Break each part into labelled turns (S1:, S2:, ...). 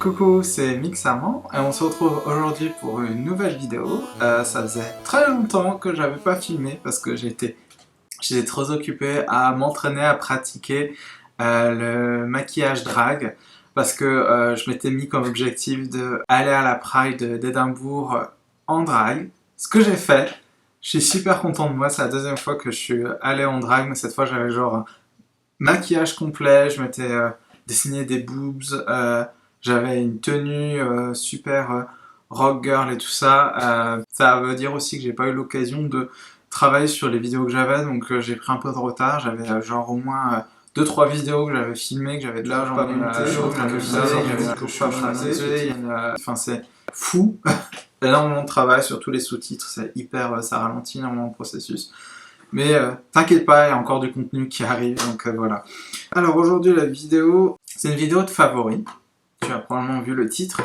S1: Coucou, c'est Mixamant et on se retrouve aujourd'hui pour une nouvelle vidéo. Ça faisait très longtemps que j'avais pas filmé parce que j'étais trop occupé à m'entraîner à pratiquer le maquillage drag parce que je m'étais mis comme objectif d'aller à la Pride d'Édimbourg en drag. Ce que j'ai fait, je suis super content de moi, c'est la deuxième fois que je suis allé en drag, mais cette fois j'avais genre un maquillage complet, je m'étais dessiné des boobs, j'avais une tenue super rock girl et tout ça. Ça veut dire aussi que j'ai pas eu l'occasion de travailler sur les vidéos que j'avais, donc j'ai pris un peu de retard. J'avais genre au moins 2-3 vidéos que j'avais filmées, que j'avais de l'argent à monter, enfin c'est fou. Énormément de travail sur tous les sous-titres, c'est hyper, ça ralentit énormément le processus. Mais t'inquiète pas, il y a encore du contenu qui arrive, donc voilà. Alors aujourd'hui la vidéo, c'est une vidéo de favoris. Tu as probablement vu le titre.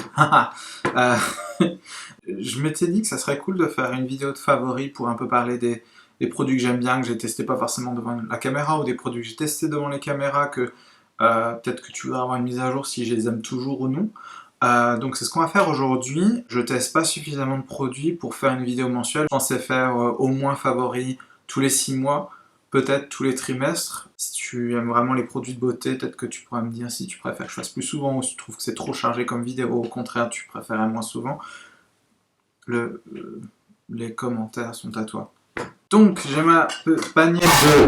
S1: Je m'étais dit que ça serait cool de faire une vidéo de favoris pour un peu parler des produits que j'aime bien, que j'ai testé pas forcément devant la caméra, ou des produits que j'ai testés devant les caméras, que peut-être que tu voudrais avoir une mise à jour si je les aime toujours ou non. Donc c'est ce qu'on va faire aujourd'hui. Je teste pas suffisamment de produits pour faire une vidéo mensuelle. Je pensais faire au moins favoris tous les 6 mois, peut-être tous les trimestres. Si tu aimes vraiment les produits de beauté, peut-être que tu pourras me dire si tu préfères que je fasse plus souvent ou si tu trouves que c'est trop chargé comme vidéo, au contraire tu préférais moins souvent. Les commentaires sont à toi. Donc j'ai ma panier de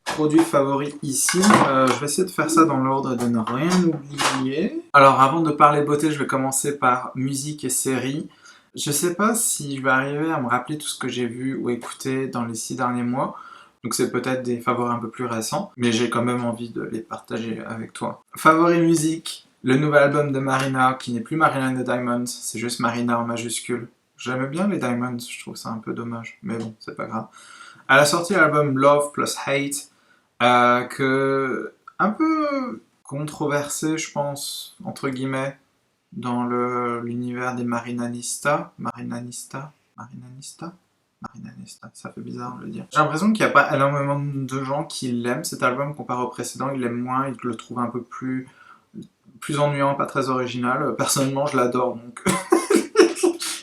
S1: produits favoris ici. Je vais essayer de faire ça dans l'ordre et de ne rien oublier. Alors avant de parler beauté, je vais commencer par musique et séries. Je sais pas si je vais arriver à me rappeler tout ce que j'ai vu ou écouté dans les 6 derniers mois. Donc c'est peut-être des favoris un peu plus récents, mais j'ai quand même envie de les partager avec toi. Favori musique, le nouvel album de Marina, qui n'est plus Marina and the Diamonds, c'est juste Marina en majuscule. J'aime bien les Diamonds, je trouve ça un peu dommage, mais bon, c'est pas grave. Elle a sorti l'album Love plus Hate, un peu controversé, je pense, entre guillemets, dans l'univers des Marinanista, ça fait bizarre de le dire. J'ai l'impression qu'il n'y a pas énormément de gens qui l'aiment cet album comparé au précédent, ils l'aiment moins, ils le trouvent un peu plus ennuyant, pas très original. Personnellement, je l'adore donc.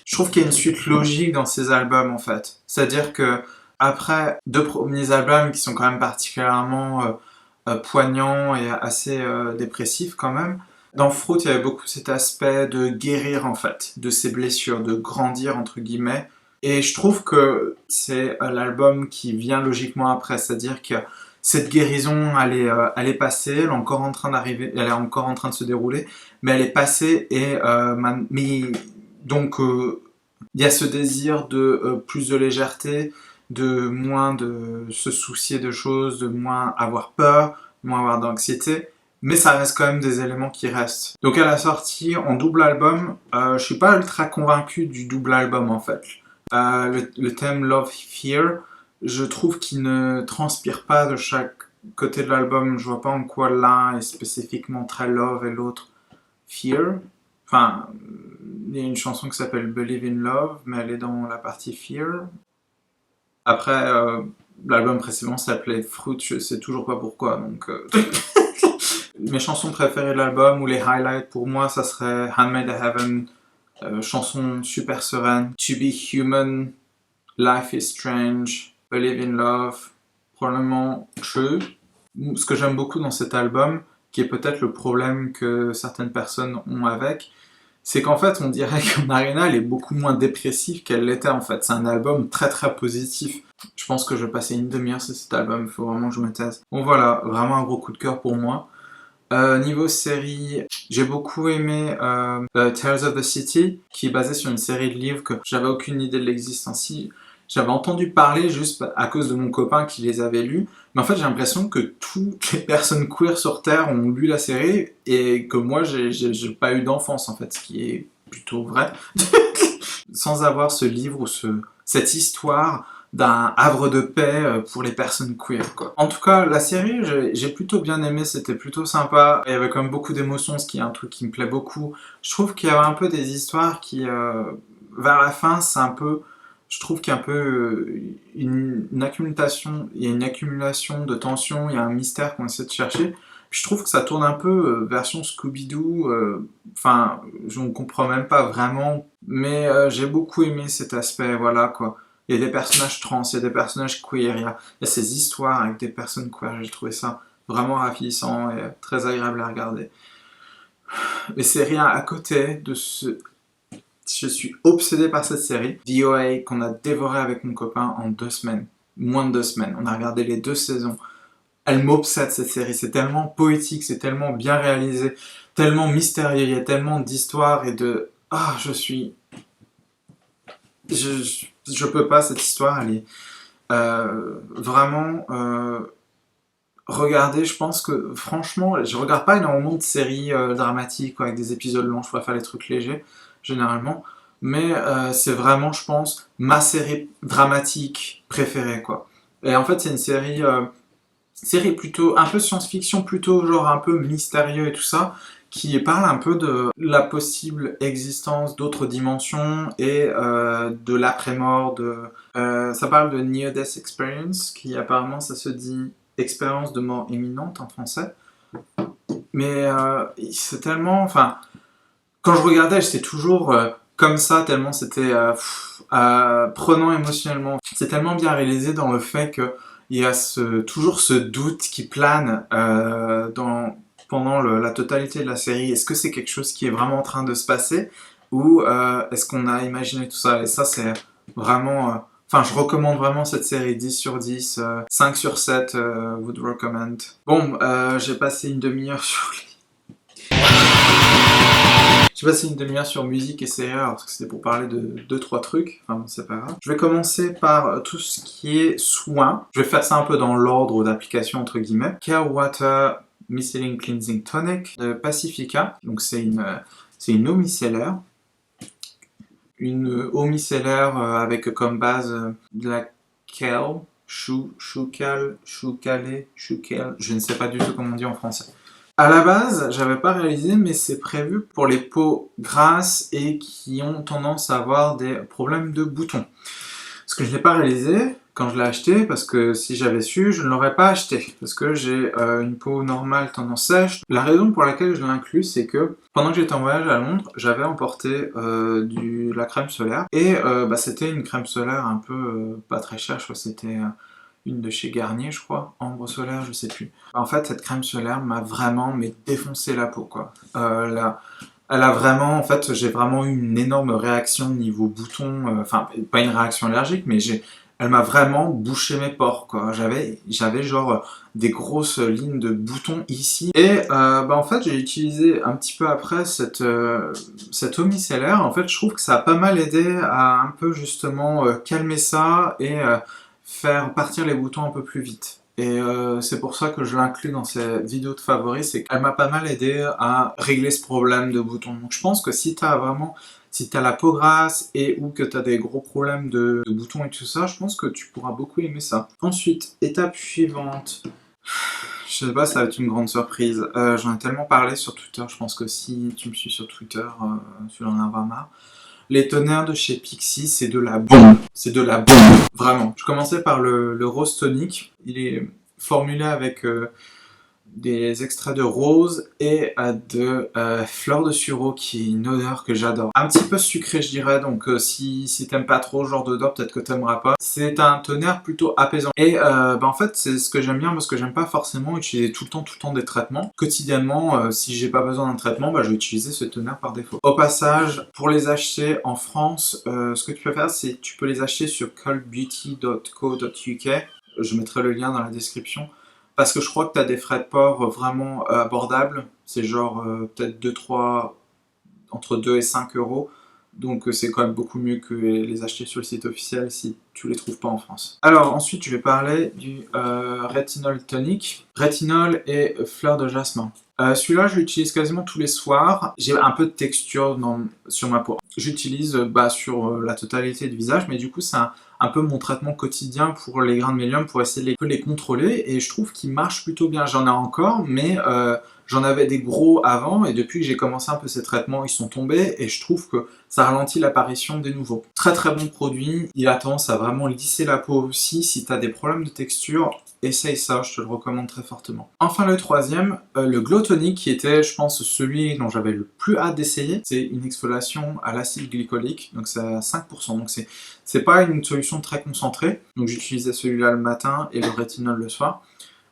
S1: Je trouve qu'il y a une suite logique dans ces albums en fait. C'est-à-dire que après 2 premiers albums qui sont quand même particulièrement poignants et assez dépressifs quand même, dans Fruit il y avait beaucoup cet aspect de guérir en fait, de ses blessures, de grandir entre guillemets. Et je trouve que c'est l'album qui vient logiquement après, c'est-à-dire que cette guérison, elle est passée, elle est encore en train d'arriver, elle est encore en train de se dérouler, mais elle est passée et donc il y a ce désir de plus de légèreté, de moins de se soucier de choses, de moins avoir peur, moins avoir d'anxiété, mais ça reste quand même des éléments qui restent. Donc à la sortie en double album, je suis pas ultra convaincu du double album en fait. Le thème Love Fear, je trouve qu'il ne transpire pas de chaque côté de l'album. Je vois pas en quoi l'un est spécifiquement très love et l'autre fear. Enfin, il y a une chanson qui s'appelle Believe in Love, mais elle est dans la partie fear. Après, l'album précédent s'appelait Fruit, je sais toujours pas pourquoi, donc... Mes chansons préférées de l'album, ou les highlights pour moi, ça serait Handmade in Heaven, chanson super sereine, To Be Human, Life is Strange, Believe in Love, probablement True. Ce que j'aime beaucoup dans cet album, qui est peut-être le problème que certaines personnes ont avec, c'est qu'en fait on dirait que Marina elle est beaucoup moins dépressive qu'elle l'était en fait. C'est un album très très positif. Je pense que je vais passer une demi-heure sur cet album, il faut vraiment que je me taise. Bon voilà, vraiment un gros coup de cœur pour moi. Niveau série, j'ai beaucoup aimé Tales of the City, qui est basé sur une série de livres que j'avais aucune idée de l'existence. J'avais entendu parler juste à cause de mon copain qui les avait lus, mais en fait j'ai l'impression que toutes les personnes queer sur Terre ont lu la série et que moi j'ai pas eu d'enfance en fait, ce qui est plutôt vrai. Sans avoir ce livre ou cette histoire d'un havre de paix pour les personnes queer, quoi. En tout cas, la série, j'ai plutôt bien aimé, c'était plutôt sympa. Il y avait quand même beaucoup d'émotions, ce qui est un truc qui me plaît beaucoup. Je trouve qu'il y avait un peu des histoires qui, vers la fin, c'est un peu... Je trouve qu'il y a un peu une accumulation, il y a une accumulation de tensions, il y a un mystère qu'on essaie de chercher. Puis je trouve que ça tourne un peu version Scooby-Doo, enfin, je ne comprends même pas vraiment, mais j'ai beaucoup aimé cet aspect, voilà quoi. Il y a des personnages trans, il y a des personnages queer, il y a ces histoires avec des personnes queer, j'ai trouvé ça vraiment ravissant et très agréable à regarder. Mais c'est rien à côté de ce... Je suis obsédé par cette série, VOA, qu'on a dévoré avec mon copain en 2 semaines. Moins de 2 semaines. On a regardé les 2 saisons. Elle m'obsède cette série, c'est tellement poétique, c'est tellement bien réalisé, tellement mystérieux, il y a tellement d'histoires et de... Ah, je suis... Je peux pas, cette histoire, elle est vraiment... Regardez, je pense que franchement, je regarde pas énormément de séries dramatiques quoi, avec des épisodes longs, je préfère les trucs légers, généralement. Mais c'est vraiment, je pense, ma série dramatique préférée, quoi. Et en fait, c'est une série plutôt un peu science-fiction, plutôt genre un peu mystérieux et tout ça, qui parle un peu de la possible existence d'autres dimensions et de l'après-mort. Ça parle de Near Death Experience, qui apparemment ça se dit expérience de mort imminente en français. Mais c'est tellement... Enfin, quand je regardais, j'étais toujours comme ça, tellement c'était prenant émotionnellement. C'est tellement bien réalisé dans le fait que il y a toujours ce doute qui plane pendant la totalité de la série. Est-ce que c'est quelque chose qui est vraiment en train de se passer ou est-ce qu'on a imaginé tout ça? Et ça, c'est vraiment... Enfin, je recommande vraiment cette série, 10 sur 10, 5 sur 7, would recommend. Bon, j'ai passé une demi-heure sur J'ai passé une demi-heure sur musique et séries, parce que c'était pour parler de 2-3 trucs, enfin bon, c'est pas grave. Je vais commencer par tout ce qui est soins. Je vais faire ça un peu dans l'ordre d'application entre guillemets. Care Water Micellar Cleansing Tonic de Pacifica, donc c'est une eau micellaire. Une eau micellaire avec comme base de la kale, choucal, je ne sais pas du tout comment on dit en français. À la base, j'avais pas réalisé, mais c'est prévu pour les peaux grasses et qui ont tendance à avoir des problèmes de boutons. Ce que je n'ai pas réalisé quand je l'ai acheté, parce que si j'avais su, je ne l'aurais pas acheté, parce que j'ai une peau normale tendance sèche. La raison pour laquelle je l'ai inclus, c'est que pendant que j'étais en voyage à Londres, j'avais emporté la crème solaire, et c'était une crème solaire un peu pas très chère, je crois que c'était... une de chez Garnier, je crois, ambre solaire, je sais plus. En fait, cette crème solaire m'a vraiment défoncé la peau, quoi. Elle a vraiment, en fait, j'ai vraiment eu une énorme réaction niveau bouton, enfin, pas une réaction allergique, mais elle m'a vraiment bouché mes pores, quoi. J'avais genre des grosses lignes de boutons ici. Et en fait, j'ai utilisé un petit peu après cette eau micellaire. En fait, je trouve que ça a pas mal aidé à un peu justement calmer ça et faire partir les boutons un peu plus vite. Et c'est pour ça que je l'inclus dans ces vidéos de favoris, c'est qu'elle m'a pas mal aidé à régler ce problème de boutons. Donc je pense que si t'as la peau grasse et ou que t'as des gros problèmes de boutons et tout ça, je pense que tu pourras beaucoup aimer ça. Ensuite, étape suivante. Je sais pas, ça va être une grande surprise. J'en ai tellement parlé sur Twitter, je pense que si tu me suis sur Twitter, tu en auras marre. Les toners de chez Pixi, c'est de la bombe. C'est de la bombe, vraiment. Je commençais par le Rose Tonic. Il est formulé avec des extraits de rose et de fleurs de sureau, qui est une odeur que j'adore. Un petit peu sucré, je dirais, donc si t'aimes pas trop ce genre d'odeur, peut-être que t'aimeras pas. C'est un toner plutôt apaisant. Et en fait, c'est ce que j'aime bien, parce que j'aime pas forcément utiliser tout le temps des traitements. Quotidiennement, si j'ai pas besoin d'un traitement, je vais utiliser ce toner par défaut. Au passage, pour les acheter en France, ce que tu peux faire, c'est que tu peux les acheter sur coldbeauty.co.uk. Je mettrai le lien dans la description. Parce que je crois que tu as des frais de port vraiment abordables. C'est genre peut-être entre 2 et 5 euros. Donc c'est quand même beaucoup mieux que les acheter sur le site officiel si tu les trouves pas en France. Alors ensuite je vais parler du Retinol Tonic. Rétinol et fleur de jasmin. Celui-là je l'utilise quasiment tous les soirs. J'ai un peu de texture sur ma peau. J'utilise sur la totalité du visage, mais du coup c'est un peu mon traitement quotidien pour les grains de médium, pour essayer de les contrôler, et je trouve qu'il marche plutôt bien. J'en ai encore, mais J'en avais des gros avant et depuis que j'ai commencé un peu ces traitements, ils sont tombés et je trouve que ça ralentit l'apparition des nouveaux. Très très bon produit, il a tendance à vraiment lisser la peau aussi. Si tu as des problèmes de texture, essaye ça, je te le recommande très fortement. Enfin le troisième, le Glow Tonic qui était je pense celui dont j'avais le plus hâte d'essayer. C'est une exfoliation à l'acide glycolique, donc c'est à 5%, donc c'est pas une solution très concentrée. Donc j'utilisais celui-là le matin et le rétinol le soir.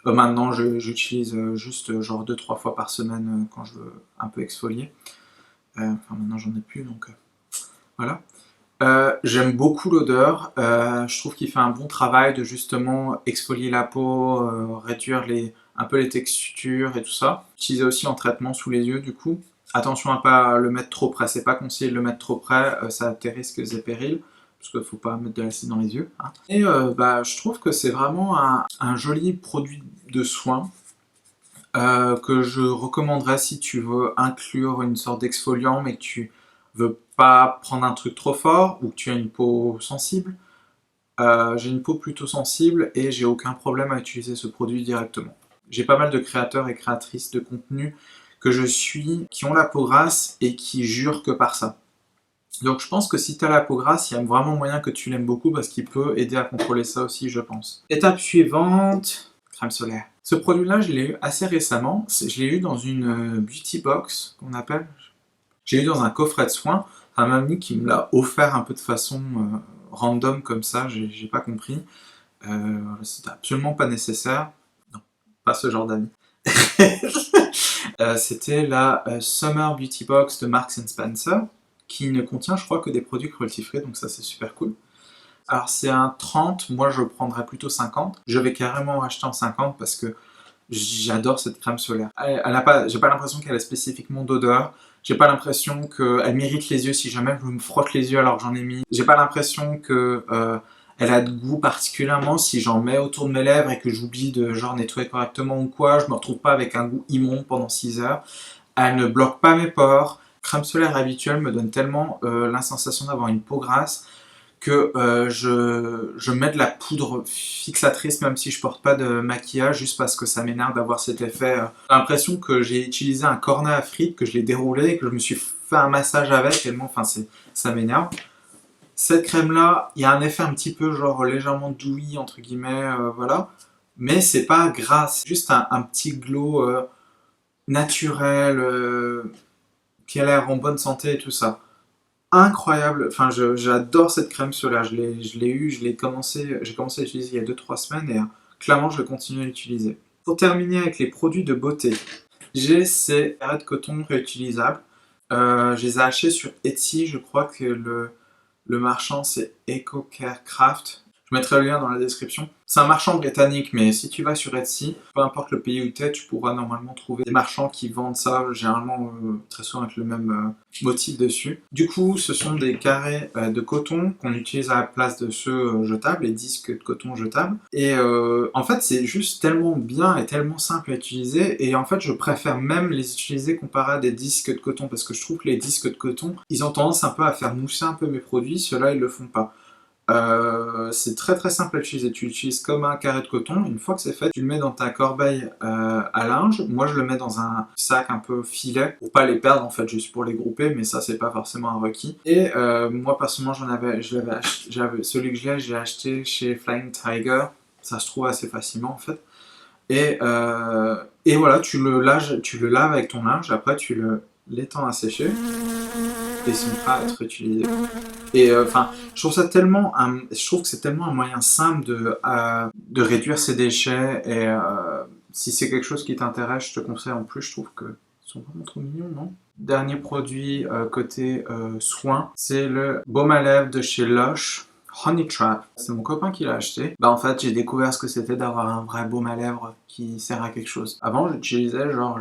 S1: Maintenant, j'utilise juste genre 2-3 fois par semaine quand je veux un peu exfolier. Enfin, maintenant, j'en ai plus, donc voilà. J'aime beaucoup l'odeur. Je trouve qu'il fait un bon travail de justement exfolier la peau, réduire un peu les textures et tout ça. J'utilise aussi en traitement sous les yeux, du coup. Attention à pas le mettre trop près. C'est pas conseillé de le mettre trop près, ça a des risques et périls. Parce qu'il ne faut pas mettre de l'acide dans les yeux. Hein. Et je trouve que c'est vraiment un joli produit de soin que je recommanderais si tu veux inclure une sorte d'exfoliant mais que tu veux pas prendre un truc trop fort ou que tu as une peau sensible. J'ai une peau plutôt sensible et j'ai aucun problème à utiliser ce produit directement. J'ai pas mal de créateurs et créatrices de contenu que je suis qui ont la peau grasse et qui jurent que par ça. Donc je pense que si tu as la peau grasse, il y a vraiment moyen que tu l'aimes beaucoup parce qu'il peut aider à contrôler ça aussi, je pense. Étape suivante, crème solaire. Ce produit-là, je l'ai eu assez récemment. Je l'ai eu dans une beauty box qu'on appelle. J'ai eu dans un coffret de soins. Un ami qui me l'a offert un peu de façon random comme ça, j'ai pas compris. C'était absolument pas nécessaire. Non, pas ce genre d'ami. C'était la Summer Beauty Box de Marks Spencer, qui ne contient, je crois, que des produits cruelty-free, donc ça c'est super cool. Alors c'est un 30, moi je prendrais plutôt 50. Je vais carrément acheter en 50 parce que j'adore cette crème solaire. J'ai pas l'impression qu'elle a spécifiquement d'odeur. J'ai pas l'impression qu'elle m'irrite les yeux si jamais je me frotte les yeux alors que j'en ai mis. J'ai pas l'impression que elle a de goût particulièrement si j'en mets autour de mes lèvres et que j'oublie de genre nettoyer correctement ou quoi. Je me retrouve pas avec un goût immonde pendant 6 heures. Elle ne bloque pas mes pores. Crème solaire habituelle me donne tellement la sensation d'avoir une peau grasse que je mets de la poudre fixatrice même si je porte pas de maquillage juste parce que ça m'énerve d'avoir cet effet. J'ai l'impression que j'ai utilisé un cornet à frites, que je l'ai déroulé et que je me suis fait un massage avec tellement, enfin ça m'énerve. Cette crème là, il y a un effet un petit peu genre légèrement dewy entre guillemets, voilà. Mais c'est pas gras, c'est juste un petit glow naturel qui a l'air en bonne santé et tout ça. Incroyable, enfin j'adore cette crème solaire, j'ai commencé à l'utiliser il y a 2-3 semaines et clairement je vais continuer à l'utiliser. Pour terminer avec les produits de beauté, j'ai ces carrés de coton réutilisables. Je les ai achetés sur Etsy, je crois que le marchand c'est EcoCare Craft. Je mettrai le lien dans la description. C'est un marchand britannique, mais si tu vas sur Etsy, peu importe le pays où tu es, tu pourras normalement trouver des marchands qui vendent ça, généralement très souvent avec le même motif dessus. Du coup, ce sont des carrés de coton qu'on utilise à la place de ceux jetables, les disques de coton jetables. Et en fait, c'est juste tellement bien et tellement simple à utiliser. Et en fait, je préfère même les utiliser comparé à des disques de coton parce que je trouve que les disques de coton, ils ont tendance un peu à faire mousser un peu mes produits. Ceux-là, ils le font pas. C'est très très simple à utiliser, tu l'utilises comme un carré de coton, une fois que c'est fait, tu le mets dans ta corbeille à linge, moi je le mets dans un sac un peu filet, pour pas les perdre en fait, juste pour les grouper, mais ça c'est pas forcément un requis. Et moi personnellement celui que j'ai acheté chez Flying Tiger, ça se trouve assez facilement en fait. Et voilà, tu le laves avec ton linge, après tu l'étends à sécher, et ils sont prêts à être utilisés. Et enfin, je trouve que c'est tellement un moyen simple de réduire ses déchets. Et si c'est quelque chose qui t'intéresse, je te conseille en plus. Je trouve que ils sont vraiment trop mignons, non? Dernier produit côté soin, c'est le baume à lèvres de chez Lush. Honey Trap, c'est mon copain qui l'a acheté. En fait j'ai découvert ce que c'était d'avoir un vrai baume à lèvres qui sert à quelque chose. Avant j'utilisais genre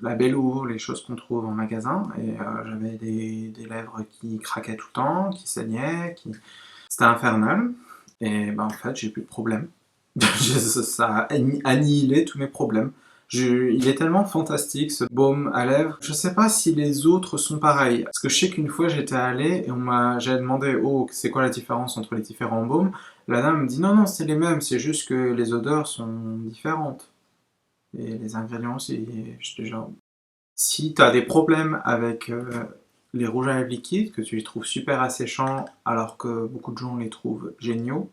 S1: la Bello, les choses qu'on trouve en magasin et j'avais des lèvres qui craquaient tout le temps, qui saignaient, c'était infernal. Et en fait j'ai plus de problème. Ça a annihilé tous mes problèmes. Il est tellement fantastique ce baume à lèvres. Je sais pas si les autres sont pareils. Parce que je sais qu'une fois j'étais allé et j'avais demandé oh c'est quoi la différence entre les différents baumes. La dame me dit non c'est les mêmes, c'est juste que les odeurs sont différentes. Et les ingrédients, c'est genre... Si tu as des problèmes avec les rouges à lèvres liquides, que tu les trouves super asséchants alors que beaucoup de gens les trouvent géniaux,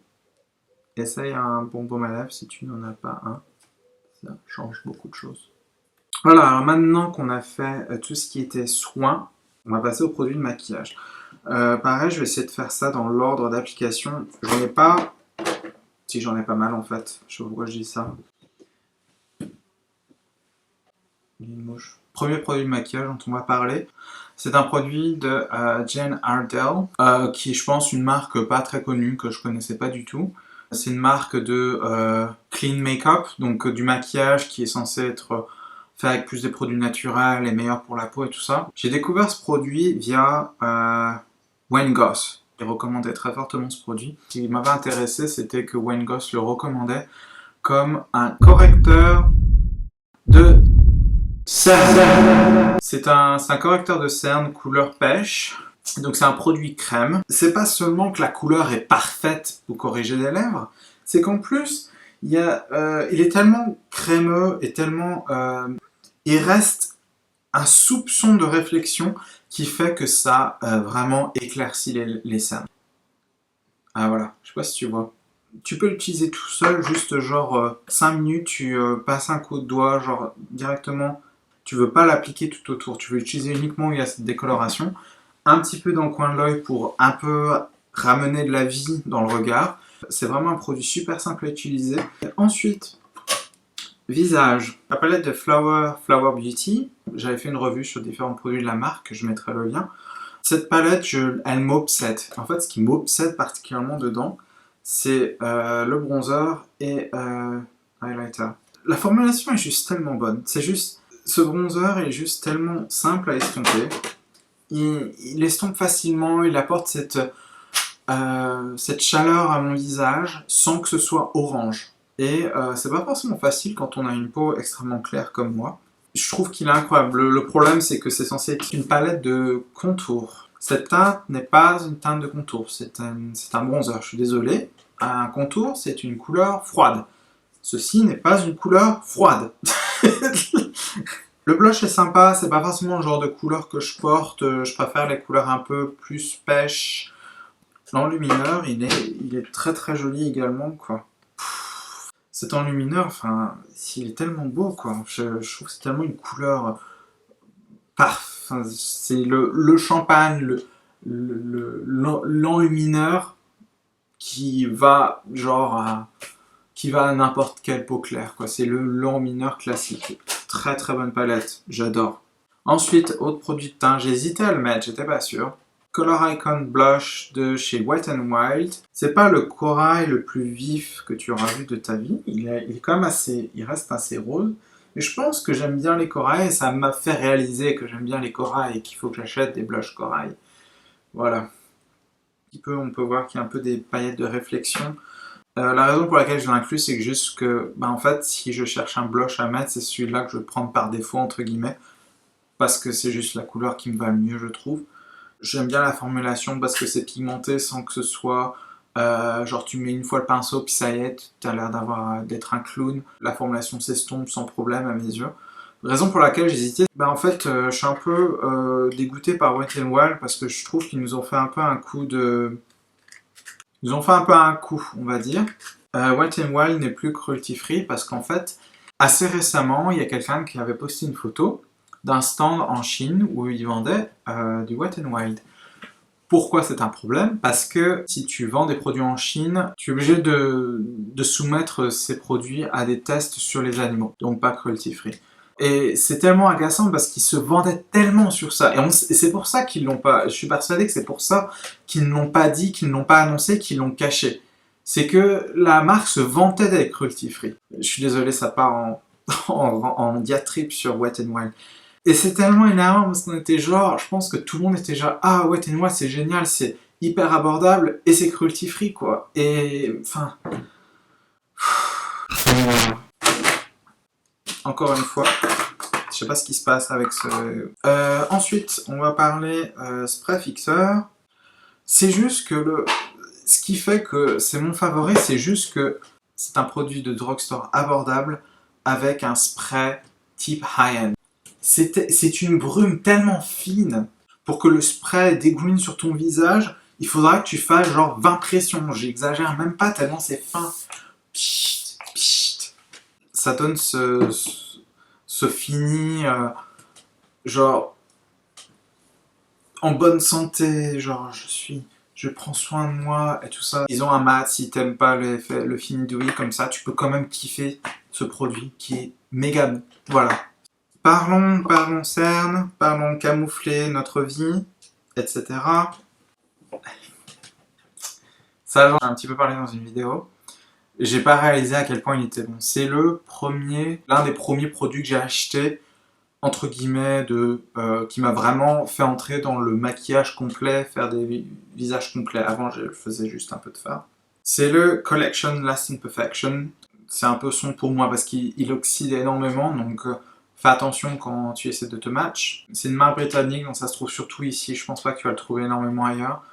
S1: essaye un bon baume à lèvres si tu n'en as pas un. Ça change beaucoup de choses. Voilà, alors maintenant qu'on a fait tout ce qui était soins, on va passer aux produits de maquillage. Pareil, je vais essayer de faire ça dans l'ordre d'application. J'en ai pas... Si, j'en ai pas mal en fait. Je sais pas pourquoi je dis ça. Une mouche. Premier produit de maquillage dont on va parler, c'est un produit de Jane Iredale, qui est, je pense, une marque pas très connue, que je connaissais pas du tout. C'est une marque de clean make-up, donc du maquillage qui est censé être fait avec plus des produits naturels et meilleur pour la peau et tout ça. J'ai découvert ce produit via Wayne Goss. Il recommandait très fortement ce produit. Ce qui m'avait intéressé, c'était que Wayne Goss le recommandait comme un correcteur de cerne. C'est un correcteur de cerne couleur pêche. Donc c'est un produit crème. C'est pas seulement que la couleur est parfaite pour corriger les lèvres, c'est qu'en plus, il est tellement crémeux et tellement... il reste un soupçon de réflexion qui fait que ça vraiment éclaircit les cernes. Ah voilà, je sais pas si tu vois. Tu peux l'utiliser tout seul, juste genre 5 minutes, tu passes un coup de doigt, genre directement. Tu veux pas l'appliquer tout autour, tu veux l'utiliser uniquement où il y a cette décoloration. Un petit peu dans le coin de l'œil pour un peu ramener de la vie dans le regard. C'est vraiment un produit super simple à utiliser. Et ensuite, visage. La palette de Flower Beauty. J'avais fait une revue sur différents produits de la marque, je mettrai le lien. Cette palette, elle m'obsède. En fait, ce qui m'obsède particulièrement dedans, c'est le bronzer et highlighter. La formulation est juste tellement bonne. C'est juste, ce bronzer est juste tellement simple à estomper. Il estompe facilement, il apporte cette chaleur à mon visage sans que ce soit orange. Et c'est pas forcément facile quand on a une peau extrêmement claire comme moi. Je trouve qu'il est incroyable. Le problème, c'est que c'est censé être une palette de contour. Cette teinte n'est pas une teinte de contour, c'est un bronzer, je suis désolé. Un contour, c'est une couleur froide. Ceci n'est pas une couleur froide. Le blush est sympa, c'est pas forcément le genre de couleur que je porte, je préfère les couleurs un peu plus pêche. L'enlumineur, il est très très joli également, quoi. Cet enlumineur, enfin, il est tellement beau, quoi. Je trouve que c'est tellement une couleur parfaite. C'est le champagne, l'enlumineur qui va genre qui va à n'importe quelle peau claire, quoi. C'est l'enlumineur classique. Très très bonne palette, j'adore. Ensuite, autre produit de teint, j'hésitais à le mettre, j'étais pas sûr. Color Icon Blush de chez Wet n Wild. C'est pas le corail le plus vif que tu auras vu de ta vie. Il est quand même il reste assez rose. Mais je pense que j'aime bien les corails et ça m'a fait réaliser que j'aime bien les corails et qu'il faut que j'achète des blushs corail. Voilà. On peut voir qu'il y a un peu des paillettes de réflexion. La raison pour laquelle je l'inclus, c'est que juste que, en fait, si je cherche un blush à mettre, c'est celui-là que je vais prendre par défaut, entre guillemets, parce que c'est juste la couleur qui me va le mieux, je trouve. J'aime bien la formulation parce que c'est pigmenté sans que ce soit, genre tu mets une fois le pinceau, puis ça y est, tu as l'air d'être un clown. La formulation s'estompe sans problème à mes yeux. Raison pour laquelle j'hésitais, en fait, je suis un peu dégoûté par Wet n Wild parce que je trouve qu'ils nous ont fait un peu un coup de... Ils ont fait un peu un coup, on va dire. Wet n Wild n'est plus cruelty free parce qu'en fait, assez récemment, il y a quelqu'un qui avait posté une photo d'un stand en Chine où ils vendaient du Wet n Wild. Pourquoi c'est un problème? Parce que si tu vends des produits en Chine, tu es obligé de soumettre ces produits à des tests sur les animaux, donc pas cruelty free. Et c'est tellement agaçant parce qu'ils se vendaient tellement sur ça. Et c'est pour ça qu'ils l'ont pas... Je suis persuadé que c'est pour ça qu'ils ne l'ont pas dit, qu'ils ne l'ont pas annoncé, qu'ils l'ont caché. C'est que la marque se vantait d'être cruelty free. Je suis désolé, ça part en diatribe sur Wet n Wild. Et c'est tellement énervant parce qu'on était genre... Je pense que tout le monde était genre « Ah, Wet n Wild, c'est génial, c'est hyper abordable et c'est cruelty free, quoi. » Et... Enfin... Encore une fois, je sais pas ce qui se passe avec ce... ensuite, on va parler spray fixeur. C'est juste que ce qui fait que c'est mon favori, c'est juste que c'est un produit de drugstore abordable, avec un spray type high-end. C'est une brume tellement fine, pour que le spray dégouline sur ton visage, il faudra que tu fasses genre 20 pressions, j'exagère même pas tellement c'est fin. Pchit, pchit. Ça donne ce fini, genre, en bonne santé, genre je prends soin de moi et tout ça. Ils ont un mat, si t'aimes pas le fini douillet comme ça, tu peux quand même kiffer ce produit qui est méga bon. Voilà. Parlons cerne, parlons camoufler notre vie, etc. Ça, j'en ai un petit peu parlé dans une vidéo. J'ai pas réalisé à quel point il était bon. C'est l'un des premiers produits que j'ai acheté, entre guillemets, qui m'a vraiment fait entrer dans le maquillage complet, faire des visages complets. Avant, je faisais juste un peu de fard. C'est le Collection Lasting Perfection. C'est un peu son pour moi parce qu'il oxyde énormément, donc fais attention quand tu essaies de te match. C'est une marque britannique, donc ça se trouve surtout ici. Je pense pas que tu vas le trouver énormément ailleurs.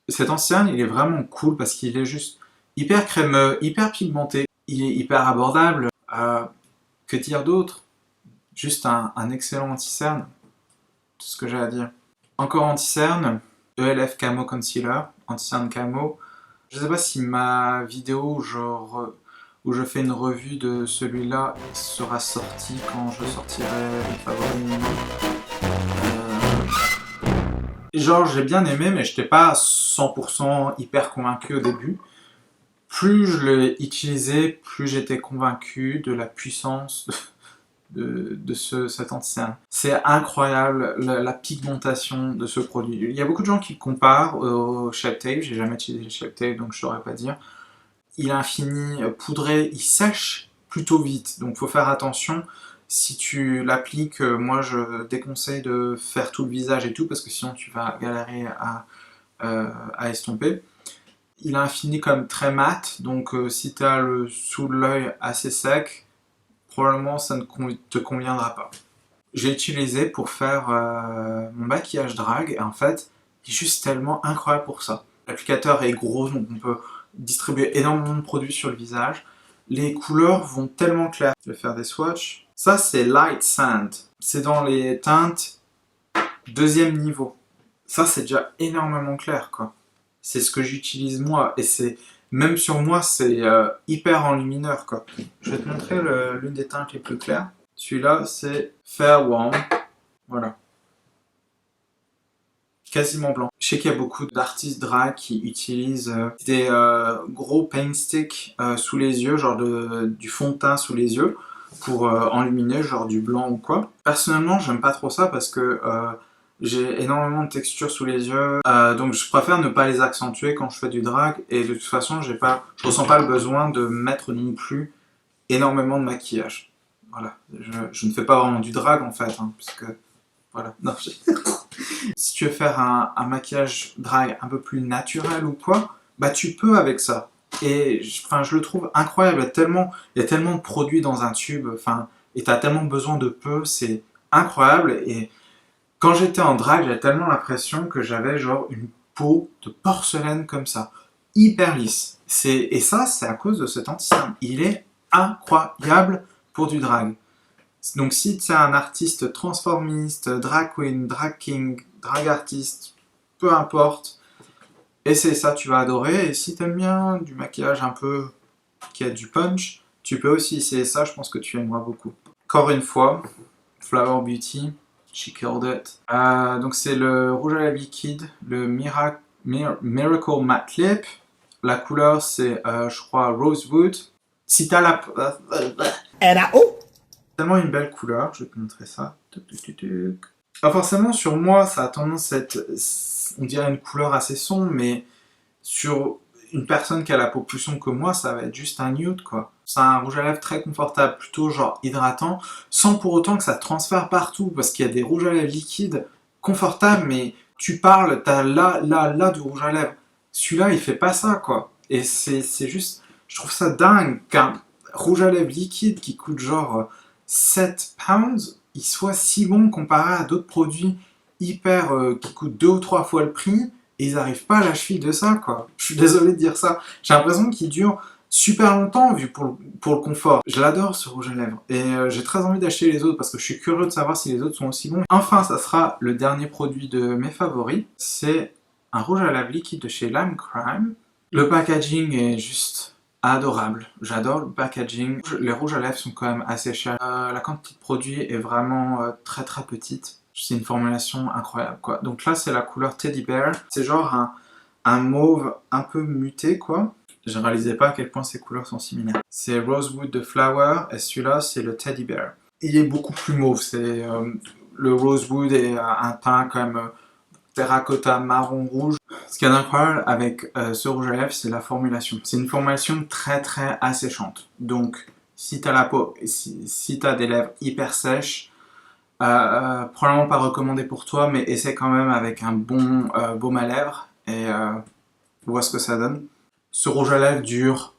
S1: Cet ancien, il est vraiment cool parce qu'il est juste hyper crémeux, hyper pigmenté. Il est hyper abordable. Que dire d'autre? Juste un excellent anti-cerne. Tout ce que j'ai à dire. Encore anti-cerne, ELF Camo Concealer, anti-cerne camo. Je sais pas si ma vidéo genre où je fais une revue de celui-là sera sortie quand je sortirai les favoris. Genre j'ai bien aimé mais j'étais pas 100% hyper convaincu au début. Plus je l'ai utilisé, plus j'étais convaincu de la puissance de cet anti-cerne. C'est incroyable la pigmentation de ce produit. Il y a beaucoup de gens qui le comparent au Shape Tape, j'ai jamais utilisé Shape Tape donc je saurais pas dire. Il a un fini poudré, il sèche plutôt vite, donc faut faire attention. Si tu l'appliques, moi je déconseille de faire tout le visage et tout, parce que sinon tu vas galérer à estomper. Il a un fini comme très mat, donc si tu as le sous de l'œil assez sec, probablement ça ne te conviendra pas. J'ai utilisé pour faire mon maquillage drag, et en fait, il est juste tellement incroyable pour ça. L'applicateur est gros, donc on peut distribuer énormément de produits sur le visage. Les couleurs vont tellement claires. Je vais faire des swatchs. Ça, c'est Light Sand. C'est dans les teintes deuxième niveau. Ça, c'est déjà énormément clair, quoi. C'est ce que j'utilise moi, et c'est même sur moi, c'est hyper enlumineur, quoi. Je vais te montrer l'une des teintes les plus claires. Celui-là, c'est Fair Warm. Voilà. Quasiment blanc. Je sais qu'il y a beaucoup d'artistes drag qui utilisent des gros paint sticks sous les yeux, genre du fond de teint sous les yeux, pour enluminer, genre du blanc ou quoi. Personnellement, j'aime pas trop ça parce que j'ai énormément de texture sous les yeux, donc je préfère ne pas les accentuer quand je fais du drag, et de toute façon, je ressens pas le besoin de mettre non plus énormément de maquillage. Voilà, je ne fais pas vraiment du drag en fait, hein, puisque voilà, non, si tu veux faire un maquillage drag un peu plus naturel ou quoi, bah tu peux avec ça. Et je le trouve incroyable, il y a tellement de produits dans un tube, et t'as tellement besoin de peu, c'est incroyable. Et quand j'étais en drag, j'avais tellement l'impression que j'avais genre une peau de porcelaine comme ça, hyper lisse. Et ça, c'est à cause de cet anti-cerne. Il est incroyable pour du drag. Donc si tu es un artiste transformiste, drag queen, drag king, drag artiste, peu importe, essaie ça, tu vas adorer. Et si tu aimes bien du maquillage un peu qui a du punch, tu peux aussi essayer ça, je pense que tu aimeras beaucoup. Encore une fois, Flower Beauty, she killed it. Donc c'est le rouge à lèvres liquide, le Miracle Matte Lip. La couleur c'est, je crois, Rosewood. Si t'as la... tellement une belle couleur, je vais te montrer ça. Alors forcément sur moi ça a tendance à être, on dirait une couleur assez sombre, mais sur une personne qui a la peau plus sombre que moi, ça va être juste un nude quoi. C'est un rouge à lèvres très confortable, plutôt genre hydratant, sans pour autant que ça transfère partout, parce qu'il y a des rouges à lèvres liquides confortables, mais tu parles, t'as là du rouge à lèvres. Celui-là il fait pas ça quoi. Et c'est juste, je trouve ça dingue qu'un rouge à lèvres liquide qui coûte genre 7 pounds, il soit si bon comparé à d'autres produits hyper qui coûtent 2 ou 3 fois le prix, et ils n'arrivent pas à la cheville de ça, quoi. Je suis désolé de dire ça. J'ai l'impression qu'ils durent super longtemps vu pour le confort. Je l'adore ce rouge à lèvres et j'ai très envie d'acheter les autres parce que je suis curieux de savoir si les autres sont aussi bons. Enfin, ça sera le dernier produit de mes favoris. C'est un rouge à lèvres liquide de chez Lime Crime. Le packaging est juste adorable. J'adore le packaging. Les rouges à lèvres sont quand même assez chers. La quantité de produit est vraiment très très petite. C'est une formulation incroyable quoi. Donc là c'est la couleur Teddy Bear. C'est genre un mauve un peu muté quoi. Je réalisais pas à quel point ces couleurs sont similaires. C'est Rosewood de Flower et celui-là c'est le Teddy Bear. Il est beaucoup plus mauve. Le Rosewood est un teint quand même terracotta marron rouge. Ce qu'il y a d'incroyable avec ce rouge à lèvres, c'est la formulation. C'est une formulation très très asséchante. Donc, si t'as la peau, si t'as des lèvres hyper sèches, probablement pas recommandé pour toi, mais essaie quand même avec un bon baume à lèvres et vois ce que ça donne. Ce rouge à lèvres dure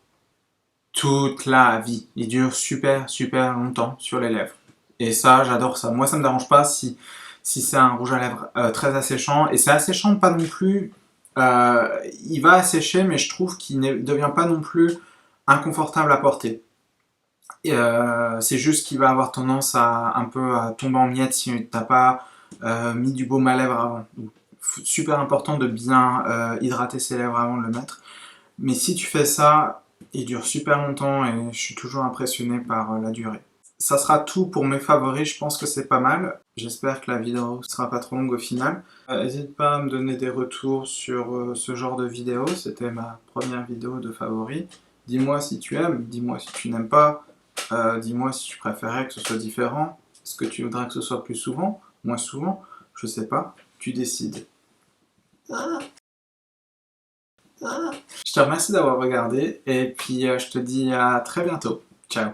S1: toute la vie. Il dure super super longtemps sur les lèvres. Et ça, j'adore ça. Moi, ça me dérange pas si c'est un rouge à lèvres très asséchant. Et c'est asséchant pas non plus... il va assécher, mais je trouve qu'il ne devient pas non plus inconfortable à porter. C'est juste qu'il va avoir tendance à un peu à tomber en miettes si t'as pas mis du baume à lèvres avant. Donc, super important de bien hydrater ses lèvres avant de le mettre. Mais si tu fais ça, il dure super longtemps et je suis toujours impressionné par la durée. Ça sera tout pour mes favoris, je pense que c'est pas mal. J'espère que la vidéo sera pas trop longue au final. N'hésite pas à me donner des retours sur ce genre de vidéo, c'était ma première vidéo de favoris. Dis-moi si tu aimes, dis-moi si tu n'aimes pas, dis-moi si tu préférais que ce soit différent. Est-ce que tu voudrais que ce soit plus souvent, moins souvent, je sais pas, tu décides. Je te remercie d'avoir regardé et puis je te dis à très bientôt. Ciao.